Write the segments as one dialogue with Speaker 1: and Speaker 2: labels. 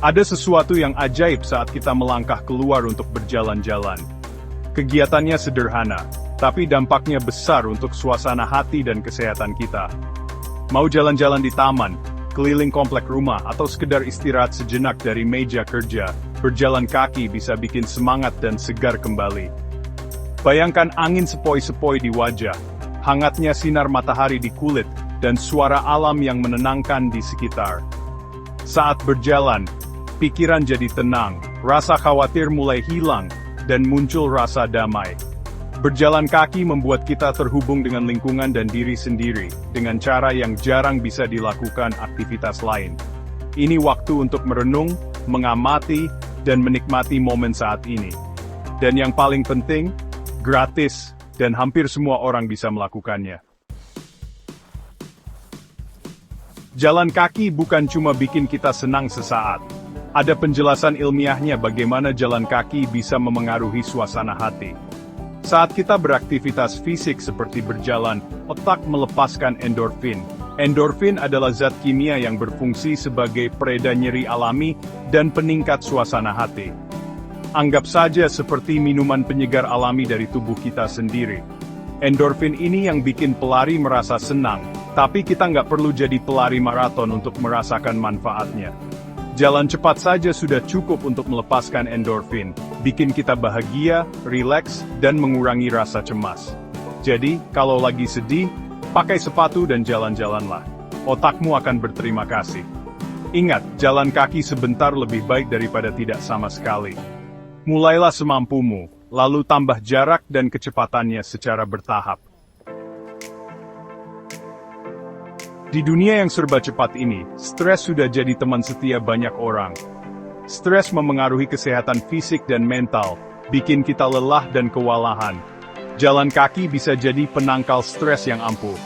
Speaker 1: Ada sesuatu yang ajaib saat kita melangkah keluar untuk berjalan-jalan. Kegiatannya sederhana, tapi dampaknya besar untuk suasana hati dan kesehatan kita. Mau jalan-jalan di taman, keliling komplek rumah, atau sekedar istirahat sejenak dari meja kerja, berjalan kaki bisa bikin semangat dan segar kembali. Bayangkan angin sepoi-sepoi di wajah, hangatnya sinar matahari di kulit, dan suara alam yang menenangkan di sekitar. Saat berjalan, pikiran jadi tenang, rasa khawatir mulai hilang, dan muncul rasa damai. Berjalan kaki membuat kita terhubung dengan lingkungan dan diri sendiri, dengan cara yang jarang bisa dilakukan aktivitas lain. Ini waktu untuk merenung, mengamati, dan menikmati momen saat ini. Dan yang paling penting, gratis, dan hampir semua orang bisa melakukannya. Jalan kaki bukan cuma bikin kita senang sesaat. Ada penjelasan ilmiahnya bagaimana jalan kaki bisa memengaruhi suasana hati. Saat kita beraktivitas fisik seperti berjalan, otak melepaskan endorfin. Endorfin adalah zat kimia yang berfungsi sebagai pereda nyeri alami dan peningkat suasana hati. Anggap saja seperti minuman penyegar alami dari tubuh kita sendiri. Endorfin ini yang bikin pelari merasa senang, tapi kita nggak perlu jadi pelari maraton untuk merasakan manfaatnya. Jalan cepat saja sudah cukup untuk melepaskan endorfin, bikin kita bahagia, rileks, dan mengurangi rasa cemas. Jadi, kalau lagi sedih, pakai sepatu dan jalan-jalanlah. Otakmu akan berterima kasih. Ingat, jalan kaki sebentar lebih baik daripada tidak sama sekali. Mulailah semampumu, lalu tambah jarak dan kecepatannya secara bertahap. Di dunia yang serba cepat ini, stres sudah jadi teman setia banyak orang. Stres memengaruhi kesehatan fisik dan mental, bikin kita lelah dan kewalahan. Jalan kaki bisa jadi penangkal stres yang ampuh.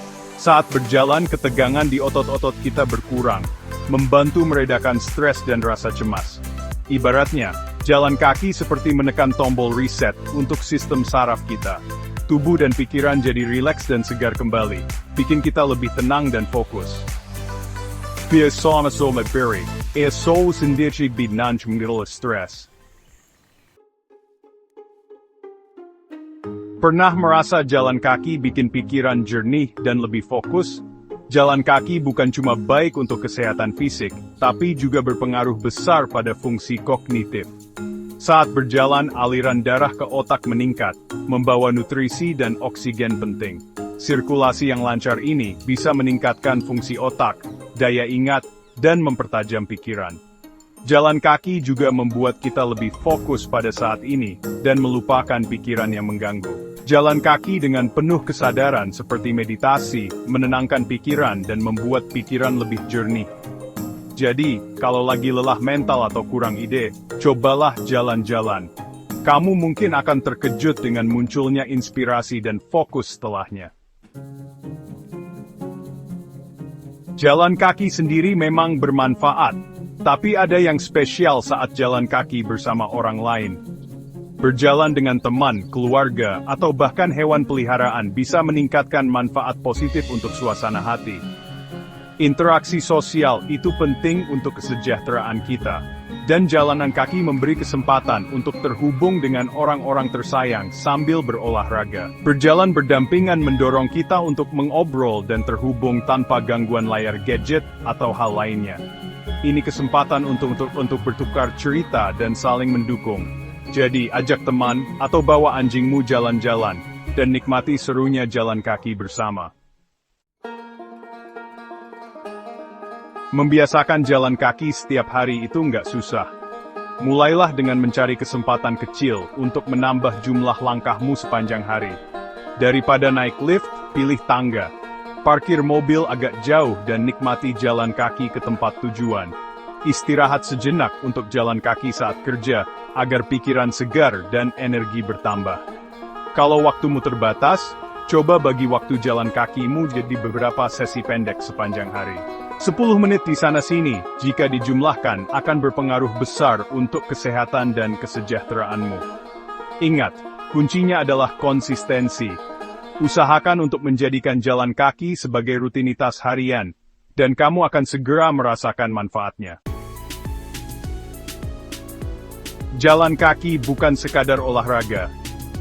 Speaker 1: Saat berjalan, ketegangan di otot-otot kita berkurang, membantu meredakan stres dan rasa cemas. Ibaratnya, jalan kaki seperti menekan tombol reset untuk sistem saraf kita. Tubuh dan pikiran jadi rileks dan segar kembali, bikin kita lebih tenang dan fokus. Bersama-sama beri, sendiri binan mengelola stres. Pernah merasa jalan kaki bikin pikiran jernih dan lebih fokus? Jalan kaki bukan cuma baik untuk kesehatan fisik, tapi juga berpengaruh besar pada fungsi kognitif. Saat berjalan, aliran darah ke otak meningkat, membawa nutrisi dan oksigen penting. Sirkulasi yang lancar ini bisa meningkatkan fungsi otak, daya ingat, dan mempertajam pikiran. Jalan kaki juga membuat kita lebih fokus pada saat ini, dan melupakan pikiran yang mengganggu. Jalan kaki dengan penuh kesadaran seperti meditasi, menenangkan pikiran dan membuat pikiran lebih jernih. Jadi, kalau lagi lelah mental atau kurang ide, cobalah jalan-jalan. Kamu mungkin akan terkejut dengan munculnya inspirasi dan fokus setelahnya. Jalan kaki sendiri memang bermanfaat, tapi ada yang spesial saat jalan kaki bersama orang lain. Berjalan dengan teman, keluarga, atau bahkan hewan peliharaan bisa meningkatkan manfaat positif untuk suasana hati. Interaksi sosial itu penting untuk kesejahteraan kita, dan jalanan kaki memberi kesempatan untuk terhubung dengan orang-orang tersayang sambil berolahraga. Berjalan berdampingan mendorong kita untuk mengobrol dan terhubung tanpa gangguan layar gadget atau hal lainnya. Ini kesempatan untuk bertukar cerita dan saling mendukung. Jadi, ajak teman atau bawa anjingmu jalan-jalan, dan nikmati serunya jalan kaki bersama. Membiasakan jalan kaki setiap hari itu nggak susah. Mulailah dengan mencari kesempatan kecil untuk menambah jumlah langkahmu sepanjang hari. Daripada naik lift, pilih tangga. Parkir mobil agak jauh dan nikmati jalan kaki ke tempat tujuan. Istirahat sejenak untuk jalan kaki saat kerja, agar pikiran segar dan energi bertambah. Kalau waktumu terbatas, coba bagi waktu jalan kakimu jadi beberapa sesi pendek sepanjang hari. 10 menit di sana-sini, jika dijumlahkan, akan berpengaruh besar untuk kesehatan dan kesejahteraanmu. Ingat, kuncinya adalah konsistensi. Usahakan untuk menjadikan jalan kaki sebagai rutinitas harian, dan kamu akan segera merasakan manfaatnya. Jalan kaki bukan sekadar olahraga.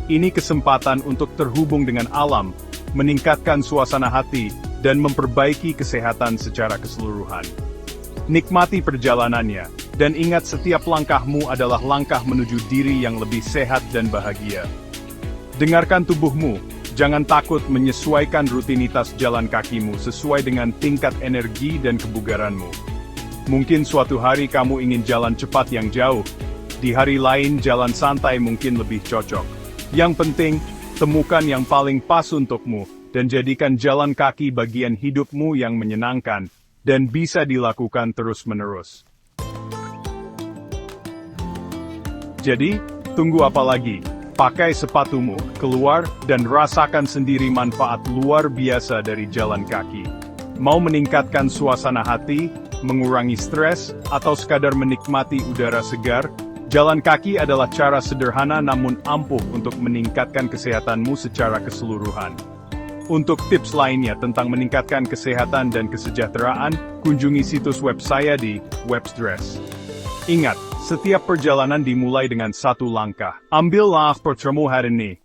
Speaker 1: Ini kesempatan untuk terhubung dengan alam, meningkatkan suasana hati, dan memperbaiki kesehatan secara keseluruhan. Nikmati perjalanannya, dan ingat setiap langkahmu adalah langkah menuju diri yang lebih sehat dan bahagia. Dengarkan tubuhmu, jangan takut menyesuaikan rutinitas jalan kakimu sesuai dengan tingkat energi dan kebugaranmu. Mungkin suatu hari kamu ingin jalan cepat yang jauh, di hari lain jalan santai mungkin lebih cocok. Yang penting, temukan yang paling pas untukmu, dan jadikan jalan kaki bagian hidupmu yang menyenangkan, dan bisa dilakukan terus-menerus. Jadi, tunggu apa lagi? Pakai sepatumu, keluar, dan rasakan sendiri manfaat luar biasa dari jalan kaki. Mau meningkatkan suasana hati, mengurangi stres, atau sekadar menikmati udara segar, jalan kaki adalah cara sederhana namun ampuh untuk meningkatkan kesehatanmu secara keseluruhan. Untuk tips lainnya tentang meningkatkan kesehatan dan kesejahteraan, kunjungi situs web saya di Webstres. Ingat, setiap perjalanan dimulai dengan satu langkah. Ambillah pertemuan hari ini.